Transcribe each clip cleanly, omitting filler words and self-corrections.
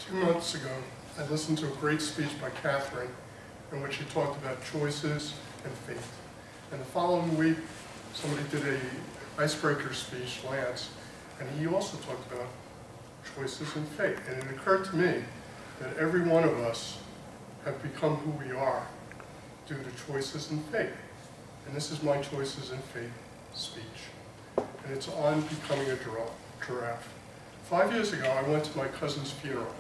2 months ago, I listened to a great speech by Catherine in which she talked about choices and faith. And the following week, somebody did an icebreaker speech, Lance, and he also talked about choices and faith. And it occurred to me that every one of us have become who we are due to choices and faith. And this is my choices and faith speech. And it's on becoming a giraffe. 5 years ago, I went to my cousin's funeral.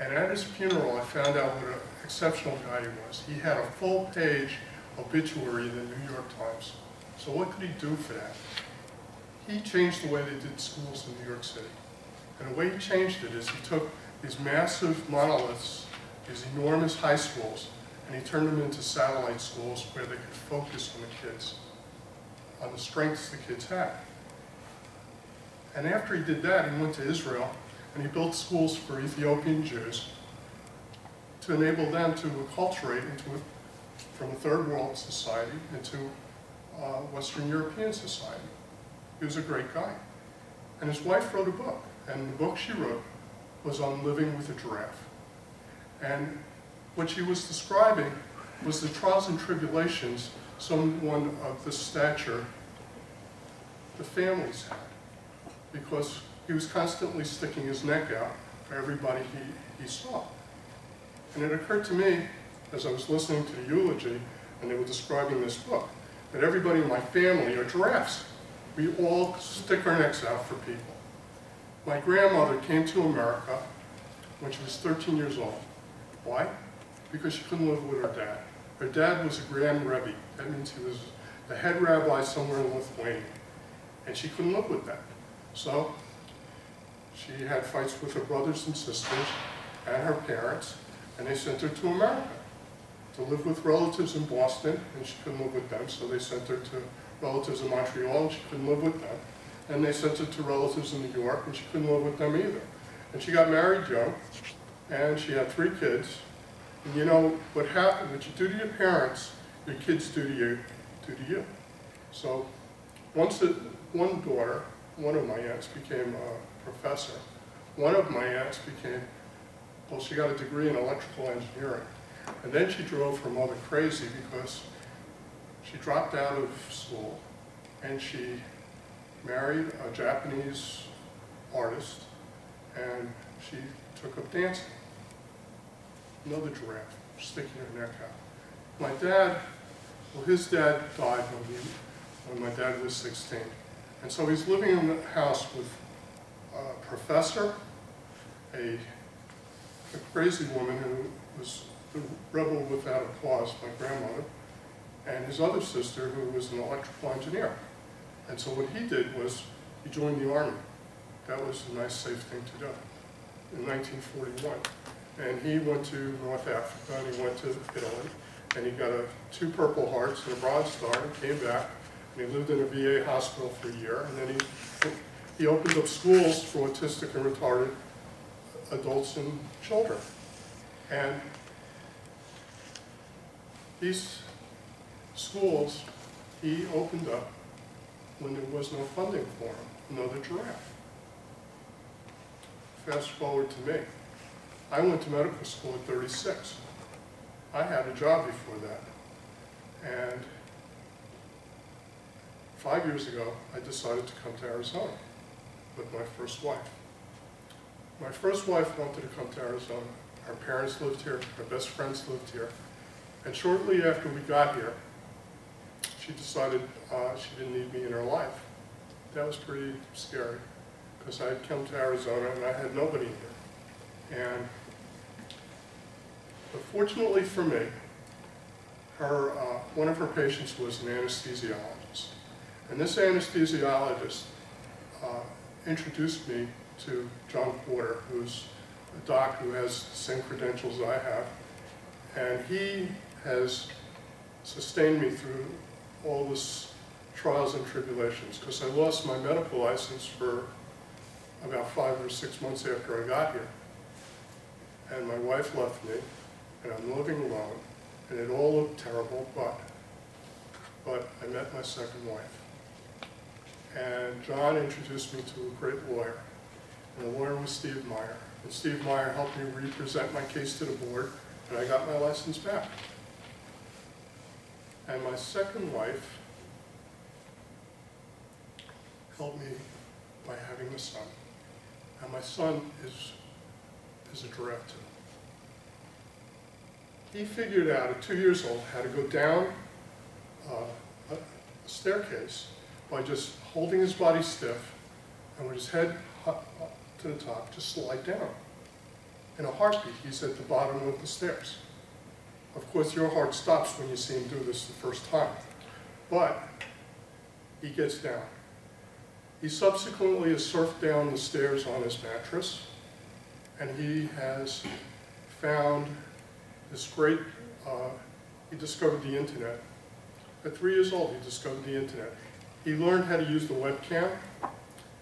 And at his funeral, I found out what an exceptional guy he was. He had a full-page obituary in the New York Times. So what could he do for that? He changed the way they did schools in New York City. And the way he changed it is he took these massive monoliths, these enormous high schools, and he turned them into satellite schools where they could focus on the kids, on the strengths the kids had. And after he did that, he went to Israel and he built schools for Ethiopian Jews to enable them to acculturate from a third world society into Western European society. He was a great guy. And his wife wrote a book, and the book she wrote was on living with a giraffe. And what she was describing was the trials and tribulations someone of this stature, the families had, because he was constantly sticking his neck out for everybody he saw. And it occurred to me, as I was listening to the eulogy, and they were describing this book, that everybody in my family are giraffes. We all stick our necks out for people. My grandmother came to America when she was 13 years old. Why? Because she couldn't live with her dad. Her dad was a Grand Rebbe. That means he was the head rabbi somewhere in Lithuania. And she couldn't live with that. So she had fights with her brothers and sisters and her parents, and they sent her to America to live with relatives in Boston, and she couldn't live with them, so they sent her to relatives in Montreal, and she couldn't live with them. And they sent her to relatives in New York, and she couldn't live with them either. And she got married young, and she had 3 kids. And you know, what you do to your parents, your kids do to you. So once one daughter, one of my aunts became a professor. One of my aunts she got a degree in electrical engineering. And then she drove her mother crazy because she dropped out of school and she married a Japanese artist and she took up dancing. Another giraffe, sticking her neck out. My dad, his dad died when my dad was 16. And so he's living in the house with a professor, a crazy woman who was the rebel without a cause, my grandmother, and his other sister who was an electrical engineer. And so what he did was he joined the army. That was a nice, safe thing to do in 1941. And he went to North Africa and he went to Italy and he got 2 Purple Hearts and a Bronze Star and came back. And he lived in a VA hospital for a year, and then he opened up schools for autistic and retarded adults and children. And these schools he opened up when there was no funding for them, another giraffe. Fast forward to me. I went to medical school at 36. I had a job before that. And 5 years ago, I decided to come to Arizona with my first wife. My first wife wanted to come to Arizona. Our parents lived here, our best friends lived here. And shortly after we got here, she decided she didn't need me in her life. That was pretty scary, because I had come to Arizona and I had nobody here. But fortunately for me, one of her patients was an anesthesiologist. And this anesthesiologist introduced me to John Porter, who's a doc who has the same credentials I have. And he has sustained me through all this trials and tribulations, because I lost my medical license for about 5 or 6 months after I got here. And my wife left me, and I'm living alone, and it all looked terrible, but I met my second wife. And John introduced me to a great lawyer. and the lawyer was Steve Meyer. And Steve Meyer helped me represent my case to the board, and I got my license back. And my second wife helped me by having a son. And my son is a giraffe too. He figured out at 2 years old how to go down a staircase by just holding his body stiff and with his head up to the top, just slide down. In a heartbeat, he's at the bottom of the stairs. Of course, your heart stops when you see him do this the first time, but he gets down. He subsequently has surfed down the stairs on his mattress, and he has found this great, he discovered the internet. At 3 years old, he discovered the internet. He learned how to use the webcam,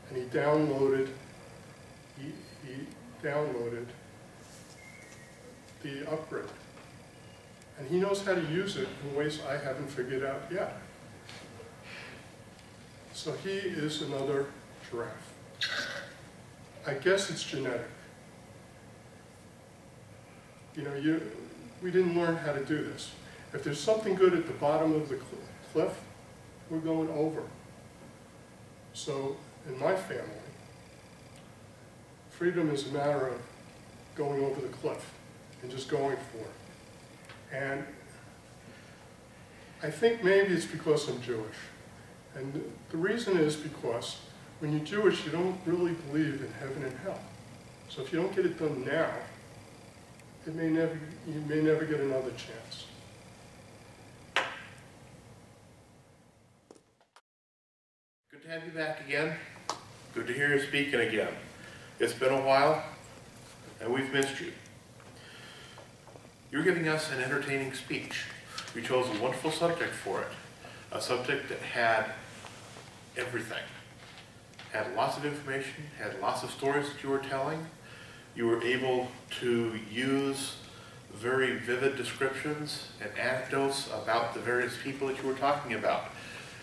and he downloaded the upgrade. And he knows how to use it in ways I haven't figured out yet. So he is another giraffe. I guess it's genetic. You know, we didn't learn how to do this. If there's something good at the bottom of the cliff, we're going over. So in my family, freedom is a matter of going over the cliff and just going for it. And I think maybe it's because I'm Jewish. And the reason is because when you're Jewish, you don't really believe in heaven and hell. So if you don't get it done now, you may never get another chance. Good to have you back again. Good to hear you speaking again. It's been a while, and we've missed you. You're giving us an entertaining speech. You chose a wonderful subject for it. A subject that had everything. Had lots of information, had lots of stories that you were telling. You were able to use very vivid descriptions and anecdotes about the various people that you were talking about.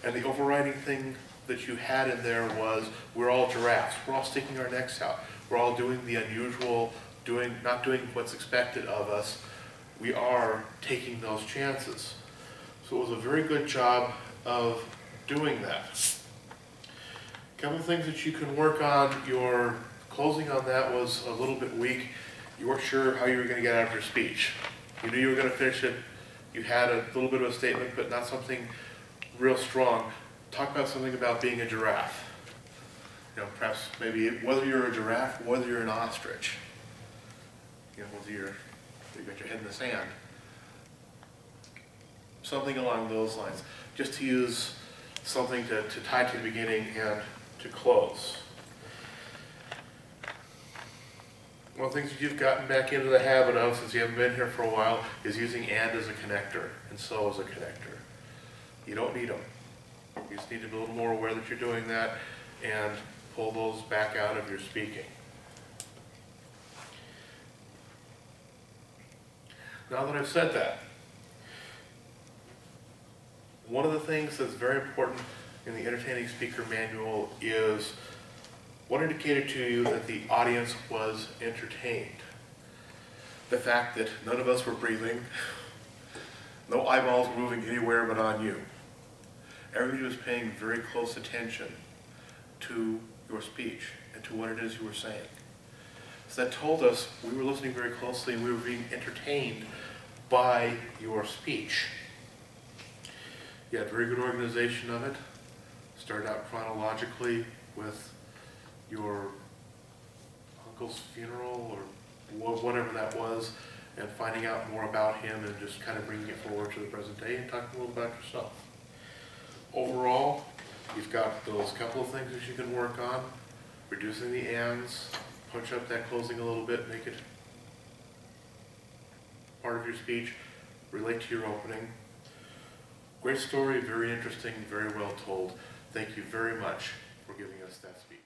And the overriding thing that you had in there was, we're all giraffes. We're all sticking our necks out. We're all doing the unusual, not doing what's expected of us. We are taking those chances. So it was a very good job of doing that. A couple of things that you can work on. Your closing on that was a little bit weak. You weren't sure how you were going to get out of your speech. You knew you were going to finish it. You had a little bit of a statement, but not something real strong. Talk about something about being a giraffe. You know, perhaps maybe whether you're a giraffe, whether you're an ostrich. You know, whether you've got your head in the sand. Something along those lines. Just to use something to tie to the beginning and to close. One of the things that you've gotten back into the habit of since you haven't been here for a while is using and as a connector and so as a connector. You don't need them. You just need to be a little more aware that you're doing that and pull those back out of your speaking. Now that I've said that, one of the things that's very important in the Entertaining Speaker Manual is what indicated to you that the audience was entertained. The fact that none of us were breathing, no eyeballs moving anywhere but on you. Everybody was paying very close attention to your speech and to what it is you were saying. So that told us we were listening very closely and we were being entertained by your speech. You had very good organization of it. Started out chronologically with your uncle's funeral or whatever that was, and finding out more about him and just kind of bringing it forward to the present day and talking a little about yourself. Overall, you've got those couple of things that you can work on. Reducing the ands, punch up that closing a little bit, make it part of your speech, relate to your opening. Great story, very interesting, very well told. Thank you very much for giving us that speech.